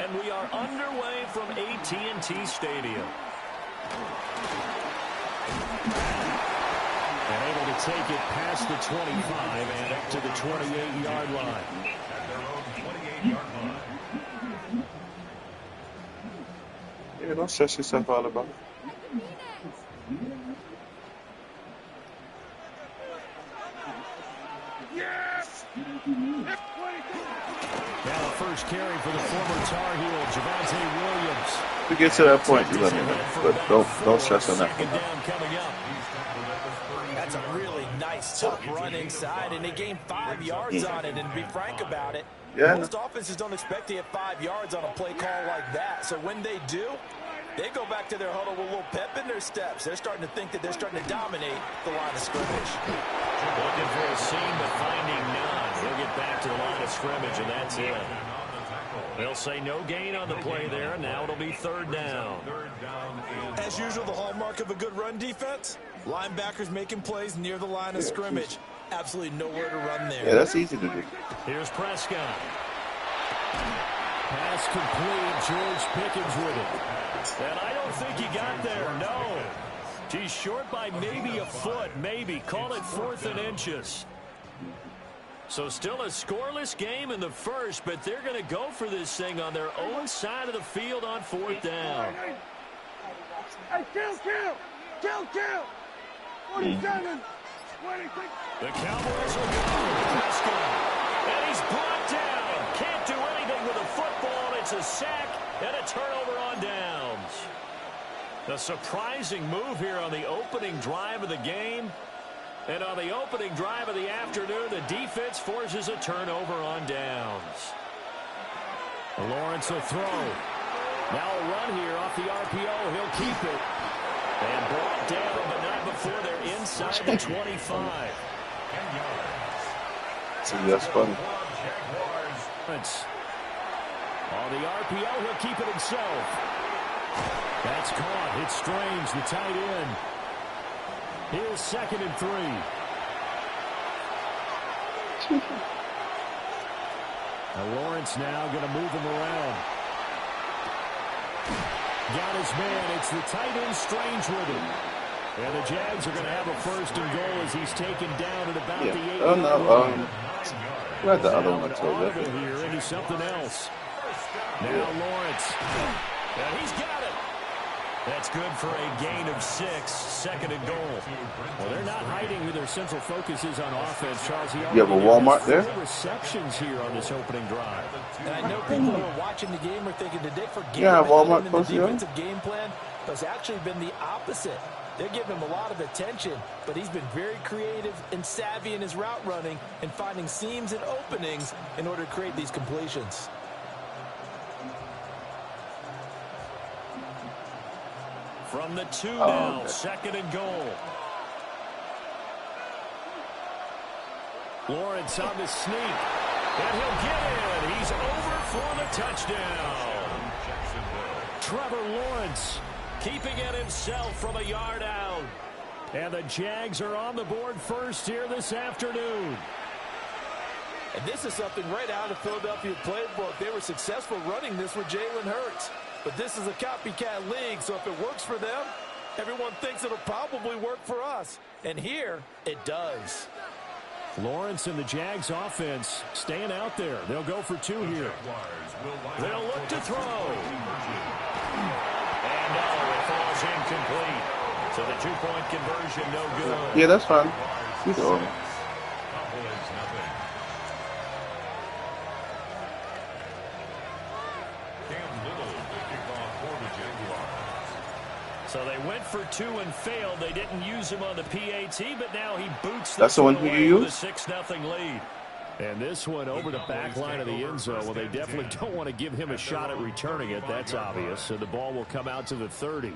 And we are underway from AT&T Stadium. And able to take it past the 25 and up to the 28-yard line. At their own 28-yard line. Yeah, don't stress yourself all about it. Now the first carry for the former Tar Heel, Javonte Williams. If you get to that point, you let me know. But don't stress on that. Second down coming up. That's a really nice, tough run inside, and they gained 5 yards on it. And to be frank about it, most offenses don't expect to get 5 yards on a play call like that. So when they do, they go back to their huddle with a little pep in their steps. They're starting to think that they're starting to dominate the line of scrimmage. Looking for a seam, but finding none. He'll get back to the line of scrimmage, and that's it. They'll say no gain on the play there, and now it'll be third down. As usual, the hallmark of a good run defense, linebackers making plays near the line of scrimmage. Absolutely nowhere to run there. Yeah, that's easy to do. Here's Prescott. Pass complete. George Pickens with it. And I don't think he got there, no. He's short by maybe a foot, maybe. Call it 4th and inches. So still a scoreless game in the first, but they're going to go for this thing on their own side of the field on 4th down. Hey, kill! 47, 26. The Cowboys will go with Prescott. And he's brought down. Can't do anything with a football. It's a sack and a turnover on downs. A surprising move here on the opening drive of the game. And on the opening drive of the afternoon, the defense forces a turnover on downs. Lawrence will throw. Now a run here off the RPO. He'll keep it. And brought down, but not before they're inside the 25. See, that's funny. On the RPO, he'll keep it himself. That's caught. It's Strange, the tight end. Here's 2nd and 3. Now Lawrence now going to move him around. Got his man. It's the tight end Strange with him. And the Jags are going to have a 1st and goal as he's taken down at about the 8. Oh, no. Who had the other one told you? Here into something else. Now Lawrence. And he's got it. That's good for a gain of 6, 2nd and goal. Well, they're not hiding who their central focus is on offense, Charles. You have a Walmart there? Receptions here on this opening drive. And I know people who are watching the game are thinking, did they forget Walmart him in the defensive game plan? But it's actually been the opposite. They're giving him a lot of attention, but he's been very creative and savvy in his route running and finding seams and openings in order to create these completions. From the 2 now, 2nd and goal. Lawrence on the sneak. And he'll get in. He's over for the touchdown. Trevor Lawrence keeping it himself from a yard out. And the Jags are on the board first here this afternoon. And this is something right out of Philadelphia playbook. They were successful running this with Jalen Hurts. But this is a copycat league, so if it works for them, everyone thinks it'll probably work for us. And here, it does. Lawrence and the Jags offense staying out there. They'll go for 2 here. They'll look to throw. And it falls incomplete. So the 2-point conversion, no good. Yeah, that's fine. He's over. So they went for 2 and failed. They didn't use him on the PAT, but now he boots That's the one who you use? A 6-0 lead. And this one over the back line of the end zone. Well, they definitely don't want to give him a shot at returning it. That's obvious. So the ball will come out to the 30.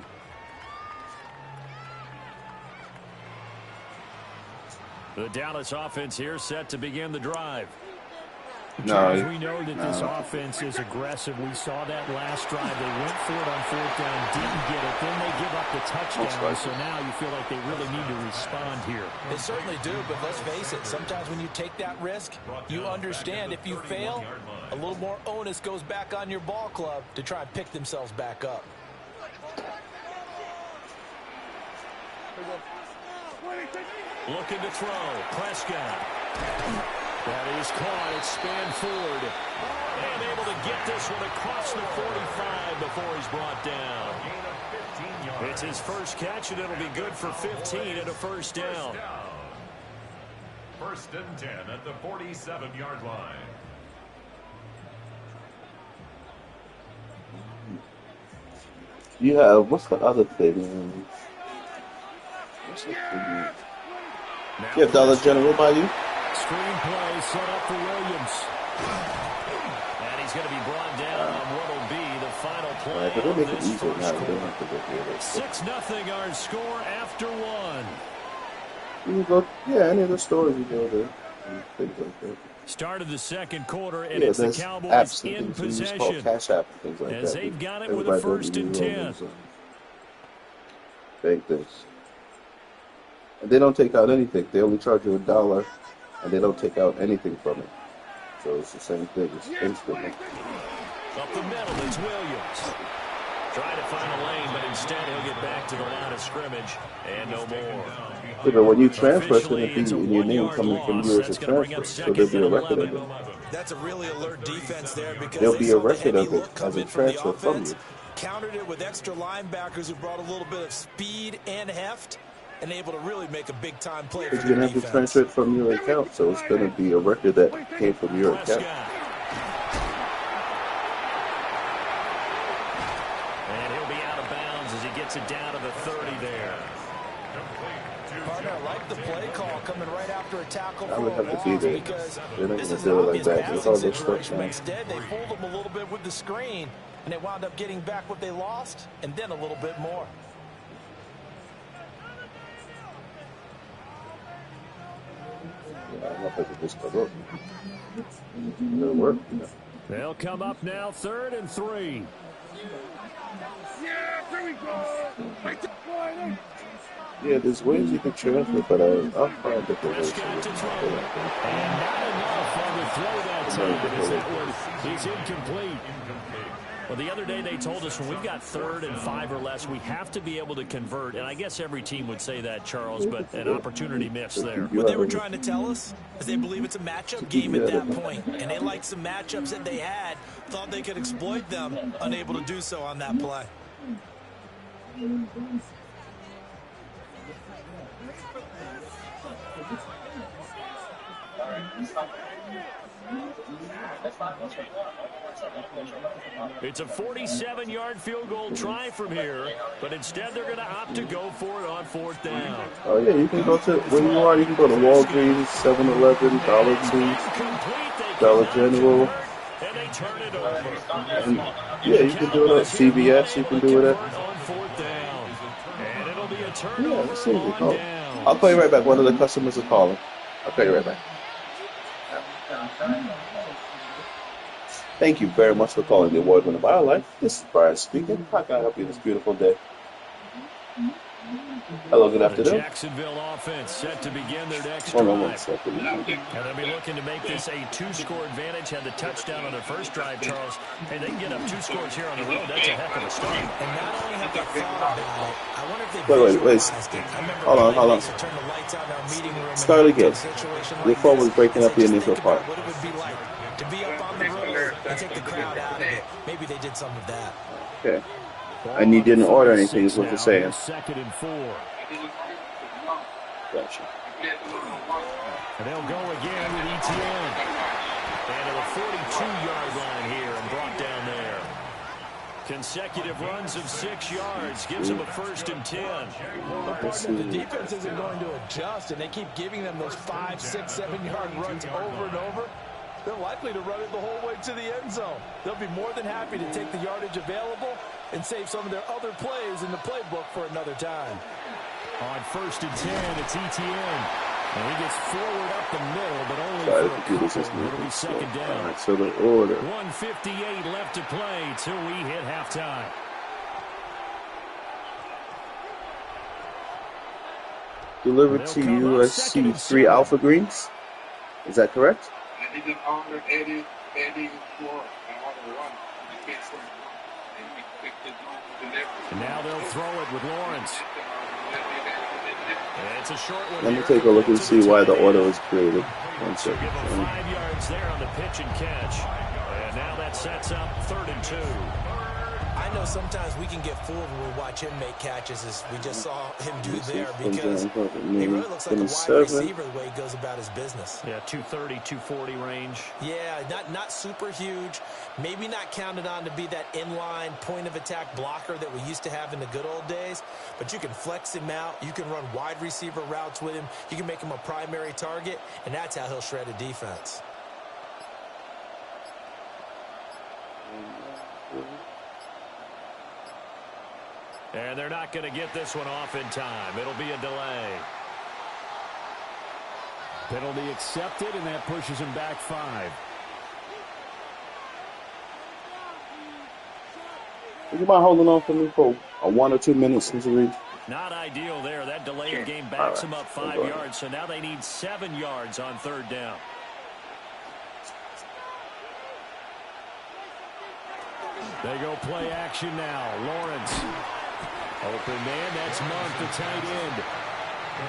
The Dallas offense here set to begin the drive. Charles, we know that this offense is aggressive. We saw that last drive. They went for it on 4th down, didn't get it. Then they give up the touchdown. So now you feel like they really need to respond here. They certainly do, but let's face it. Sometimes when you take that risk, you understand if you fail, a little more onus goes back on your ball club to try and pick themselves back up. Looking to throw. Prescott. That is caught. It's spanned forward. And able to get this one across the 45 before he's brought down. It's his first catch, and it'll be good for 15 and a first down. 1st and 10 at the 47-yard line. You have, what's the other thing? What's the thing? You have Dollar General by you? Screenplay set up for Williams. And he's going to be brought down on what will be the final play. But they make it easier now. They don't have to go here. 6-0 our score after 1. You can go, yeah, any of the stores you go there. Things like that. Start of the 2nd quarter, and it's the Cowboys in possession. Cash app and things like as that. They've got it with a 1st and 10. Bank this. And they don't take out anything. They only charge you $1, and they don't take out anything from it. So it's the same thing. It's instantly. Up the middle, it's Williams. Trying to find a lane, but instead he'll get back to the line of scrimmage, and no more. Yeah, but when you transfer, it's going to be in your name coming from you as a transfer. So there'll be a record of it. That's a really alert defense there because there'll be a record of it as a transfer from you. Countered it with extra linebackers who brought a little bit of speed and heft and able to really make a big-time play for the defense. You're going to have to transfer it from your account, so it's going to be a record that came from your account. And he'll be out of bounds as he gets it down to the 30 there. Partner, I like the play call coming right after a tackle I would for a have to be loss there. because They're not this going is to an do it like obvious that. It's all passing this stuff situation. now. Instead, they fooled them a little bit with the screen, and they wound up getting back what they lost and then a little bit more. I don't know if I could just go up. It'll work. They'll come up now, 3rd and 3. Yeah, here we go. Yeah, there's ways you can transfer, but I'll find different ways. Prescott to throw. And not enough on the throw that time as that one is incomplete. Well, the other day they told us when we've got 3rd and 5 or less, we have to be able to convert. And I guess every team would say that, Charles, but an opportunity missed there. What they were trying to tell us is they believe it's a matchup game at that point, and they liked some matchups that they had, thought they could exploit them, unable to do so on that play. It's a 47-yard field goal try from here, but instead they're going to opt to go for it on 4th down. Oh, yeah, you can go to, where you are, you can go to Walgreens, 7-Eleven, Dollar Tree, Dollar General. And they turn it over. And, yeah, you can do it at CVS, you can do it at. On 4th down. And it'll be a turnover Yeah, let's see if we on call. down. I'll call you right back. One of the customers is calling. I'll call you right back. Thank you very much for calling the award-winning BioLife. This is Brian speaking. How can I help you this beautiful day? Hello, good afternoon. The Jacksonville offense set to begin their next Hold drive. on 1 second. And they'll be looking to make this a 2-score advantage. Had the touchdown on their first drive, Charles. Hey, they can get up 2 scores here on the road. That's a heck of a start. And not only have they thought about it, I wonder if they Wait. Hold on. Turn the lights out in our meeting room. Start again. Your phone was breaking up the initial part. What it would be like to be up on the road and take the crowd out of it. Maybe they did some of that. Okay. And you didn't order anything is what you're saying. 2nd and 4. Gotcha. And they'll go again with ETN. And to the 42-yard line here and brought down there. Consecutive runs of 6 yards gives them a 1st and 10. The defense isn't going to adjust, and they keep giving them those 5, 6, 7-yard runs over and over. They're likely to run it the whole way to the end zone. They'll be more than happy to take the yardage available and save some of their other plays in the playbook for another time. On 1st and 10, it's ETN. And he gets forward up the middle, but only Sorry, for the a computer's just couple. It'll moving be slow. second down. All right, so the order. 1:58 left to play till we hit halftime. Delivered to USC 3 Alpha Greens. Is that correct? I need an order 84 and order 1. And now they'll throw it with Lawrence. And it's a short one. Let me take a look and see why the order was created. 1 So give second. him 5 yards there on the pitch and catch. And now that sets up 3rd and 2. I know sometimes we can get fooled when we watch him make catches, as we just saw him do there, because he really looks like a wide receiver the way he goes about his business. Yeah, 230, 240 range. Yeah, not super huge. Maybe not counted on to be that inline point-of-attack blocker that we used to have in the good old days, but you can flex him out. You can run wide receiver routes with him. You can make him a primary target, and that's how he'll shred a defense. And they're not going to get this one off in time. It'll be a delay. Penalty accepted, and that pushes him back 5. Would you mind holding on for me for 1 or 2 minutes, Mr. Reed? Not ideal there. That delay of game backs him up 5 yards, so now they need 7 yards on 3rd down. They go play action now. Lawrence. Open man, that's Monk, the tight end.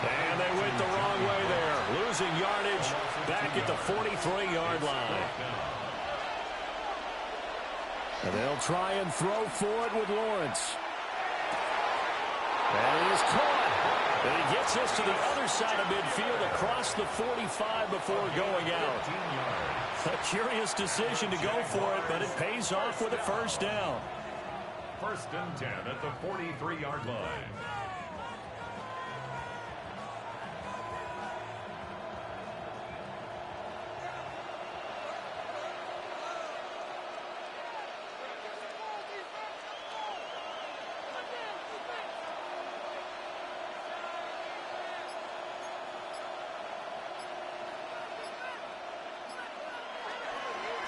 And they went the wrong way there. Losing yardage back at the 43-yard line. And they'll try and throw for it with Lawrence. And it is caught. And he gets this to the other side of midfield across the 45 before going out. A curious decision to go for it, but it pays off with a 1st down. 1st and 10 at the 43-yard line.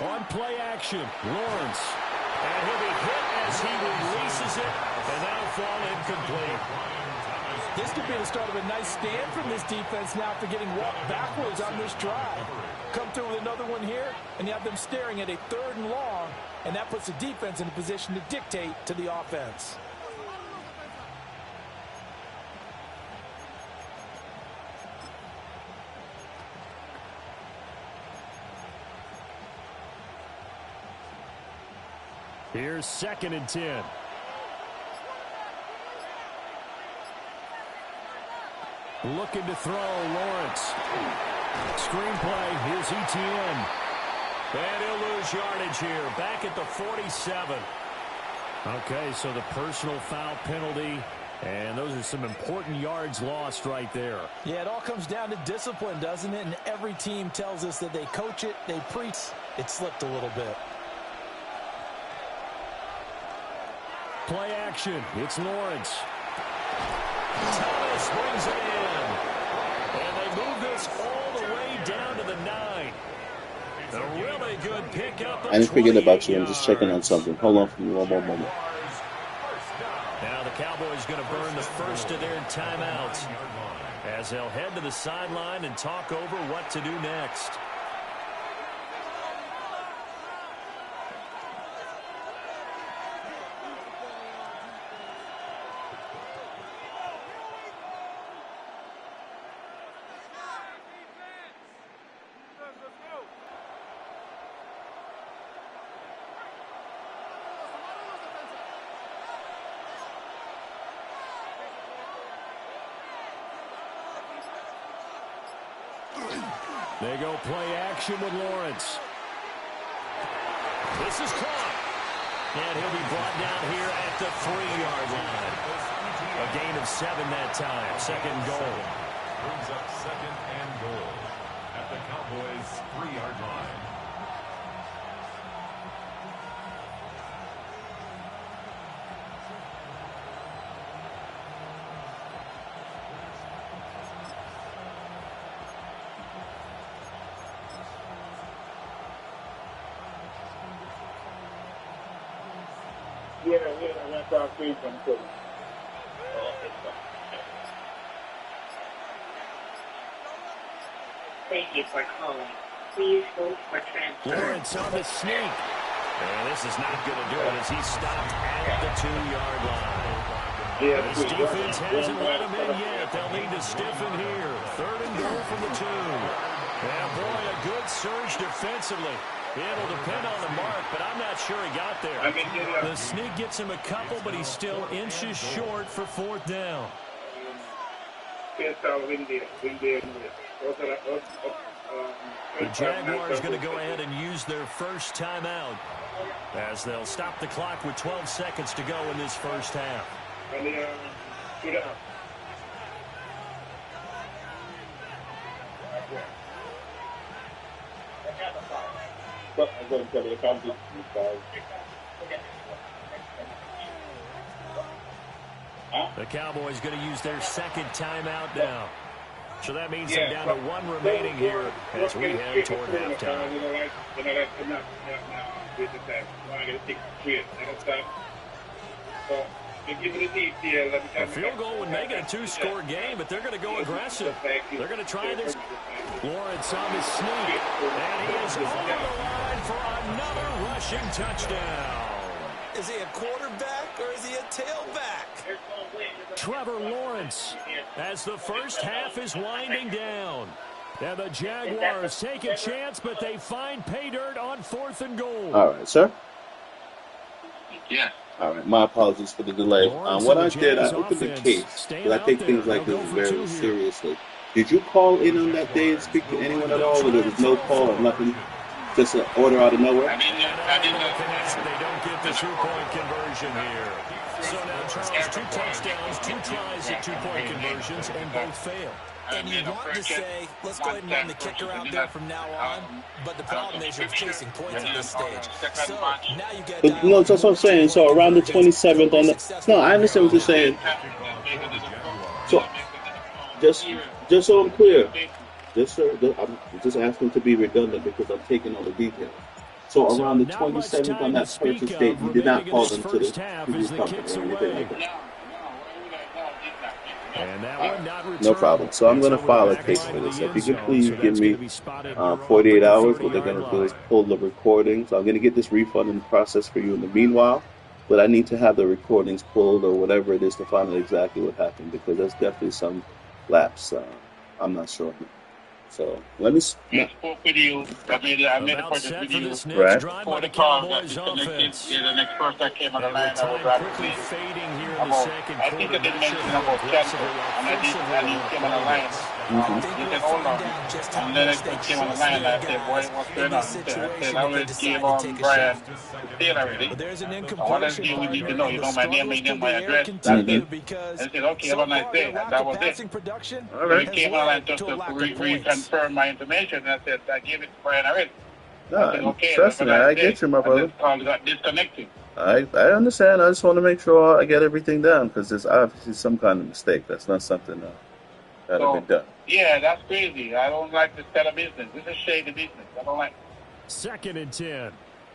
On play action, Lawrence. And he'll be hit as he releases it, and that'll fall incomplete. This could be the start of a nice stand from this defense now for getting walked backwards on this drive. Come through with another one here, and you have them staring at a 3rd and long, and that puts the defense in a position to dictate to the offense. Here's 2nd and 10. Looking to throw, Lawrence. Screenplay, here's ETN. And he'll lose yardage here, back at the 47. Okay, so the personal foul penalty, and those are some important yards lost right there. Yeah, it all comes down to discipline, doesn't it? And every team tells us that they coach it, they preach. It slipped a little bit. Play action. It's Lawrence. Thomas brings it in. And they move this all the way down to the 9. A really good pickup. I didn't forget about you. I'm just checking on something. Hold on for me one more moment. Now the Cowboys going to burn the first of their timeouts as they'll head to the sideline and talk over what to do next. They go play action with Lawrence. This is caught. And he'll be brought down here at the 3-yard line. A gain of 7 that time. 2nd goal. Brings up 2nd and goal at the Cowboys' 3-yard line. Yeah, that's our freedom too. Thank you for calling. Please hold for transfer. Lawrence on the sneak. And this is not going to do it as he's stopped at the 2-yard line. This defense hasn't let him in yet. They'll need to stiffen here. 3rd and goal from the 2. And boy, a good surge defensively. It'll depend on the mark, but I'm not sure he got there. The sneak gets him a couple, but he's still inches short for 4th down. The Jaguars going to go ahead and use their first timeout as they'll stop the clock with 12 seconds to go in this first half. The Cowboys going to use their second timeout now. So that means they're down to 1 remaining here as we head toward halftime. A field goal would make it a 2-score game, but they're going to go aggressive. They're going to try this. Lawrence on the sneak, and he is over the line for another rushing touchdown. Is he a quarterback or is he a tailback? Trevor Lawrence as the first half is winding down. And the Jaguars take a chance, but they find pay dirt on 4th and goal. All right, sir. Yeah. All right, my apologies for the delay. What I did, I opened the case, because I take things like this very seriously. Did you call in on that day and speak to anyone at all, or there was no call or nothing? Just an order out of nowhere? They don't get the 2-point conversion here. So now, Charles, 2 touchdowns, 2 tries at 2-point conversions, and both failed. And you want to say, let's go ahead and run the kicker out there from now on, but the problem is you're chasing points at this stage. So now you get But, no, that's what I'm saying. So around the 27th on the... No, I understand what you're saying. So, just so I'm clear, I'm just asking to be redundant because I'm taking all the details. So around the 27th on that purchase date, you did not call them to the previous company or anything like that? No problem. So I'm going to file a case for this. If you could please give me 48 hours, what they're going to do is pull the recordings. I'm going to get this refund in process for you in the meanwhile, but I need to have the recordings pulled or whatever it is to find out exactly what happened because there's definitely some lapse. I'm not sure. So let me. I spoke with you. I made a purchase with you. Right. For the call that disconnected. The next person that came on the line, I was rather pleased. I think I did mention about Cancel, and I came on the line. He said, hold on. And then I came on the line, and I said, boy, what's going on? I said, I already gave Brian the deal already. What else do we need to know? You know my name, my address. That's it. I said, okay, have a nice day. And that was it. All right. He came on the line just to reconfirm my information, and I said, I gave it to Brian already. No, said, okay, trust me, I get you, my brother. This call got disconnected. I understand. I just want to make sure I get everything down because there's obviously some kind of mistake. That's not something that had been done. Yeah, that's crazy. I don't like this kind of business. This is shady business. I don't like it. 2nd and 10.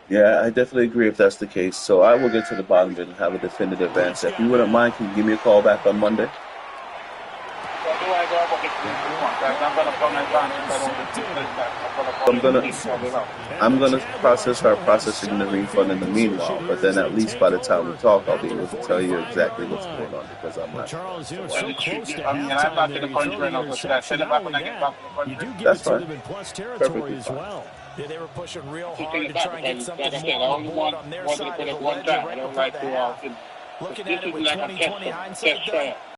Yeah, I definitely agree if that's the case. So I will get to the bottom of it and have a definitive answer. If you wouldn't mind, can you give me a call back on Monday? I'm gonna start processing the refund in the meanwhile, but then at least by the time we talk, I'll be able to tell you exactly what's going on because I'm not sure. That's fine. Perfectly fine. Yeah, they were pushing real hard to try and get something more on the board on their side of the ledger right before the half. Looking at it with 20/20 hindsight, though,